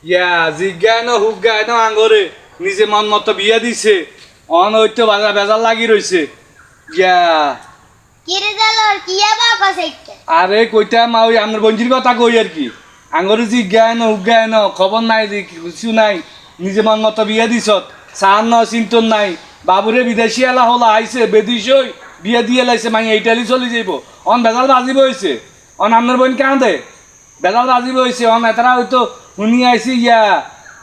ইয়া জিজ্ঞান হুজ্ঞান আঙ্গরে নিজে মন মতো বিয়া দিছে অন হইতো বাজার বেজার লাগি রইছে ইয়া কিরে জালর কিয়া বা কইছে আরে কইতা মা ওই আমার বঞ্জির কথা কই আর কি আঙ্গরে জিজ্ঞান হুজ্ঞান খবর নাই যে কিছু নাই নিজে মন মতো বিয়া দিছত সান ন চিন্তন নাই বাবুরে বিদেশি এলা হলো আইছে বেদিশই বিয়া দিয়ে লাইছে মাই ইটালি চলে যাইব অন বেজাল বাজিব হইছে অন আপনার বোন কাঁদে বেজাল বাজিব হইছে অন এতারা হয়তো শুনি আইছি ইয়া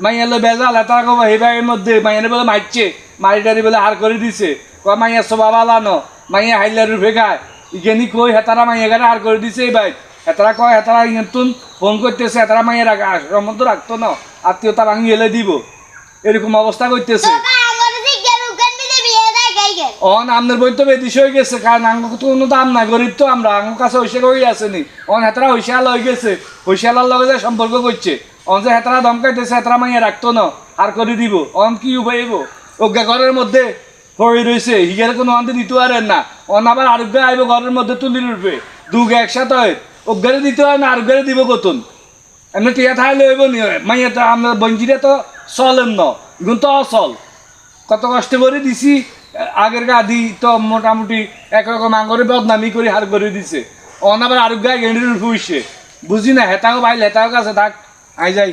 মাইয়া লো বেজাল এতারা কব হেবাইয়ের মধ্যে মাইয়ারে বলে মারছে মারিটারি বলে হার করে দিছে কয় মাইয়া সবাব আলানো মাইয়া হাইলার রুফে গায় ইগেনি কই হেতারা মাইয়া গারে হার করে দিছে এই ভাই হেতারা কয় হেতারা ইতুন ফোন করতেছে হেতারা মাইয়া সম্বন্ধ রাখতো না আত্মীয়তা ভাঙি এলে দিব এরকম অবস্থা করতেছে অন আমনের বই তো বেদিস হয়ে গেছে কারণ আঙ্গ তো কোনো দাম নাই গরিব তো আমরা আঙ্গ কাছে হইসে হয়ে আসেনি অন হেতারা হইসাল হয়ে গেছে হইসালার লগে যে সম্পর্ক করছে অন যে হেতারা দমকাইতেছে হেতারা মাইয়া রাখতো না আর করে দিব অন কি উপাইব অজ্ঞা ঘরের মধ্যে পড়ে রয়েছে হিগার কোনো অন্তে দিতে পারেন না অন আবার আরোগ্য আইব ঘরের মধ্যে তুলি উঠবে দুগে একসাথে হয় অজ্ঞারে দিতে হয় না আরোগ্যরে দিব কতন এমনি টিয়া থাইলে হইব নি মাইয়া তো আমরা বঞ্জিরে তো চলেন না এখন তো অচল কত কষ্ট করে দিছি আগের গাদি তো মোটামুটি একরকম আঙ্গরে বদনামি করে হার করে দিছে অন আবার আরোগ্য গেন্ডির উঠে বুঝি না হেতাও বাইল হেতাও কাছে থাক আই যাই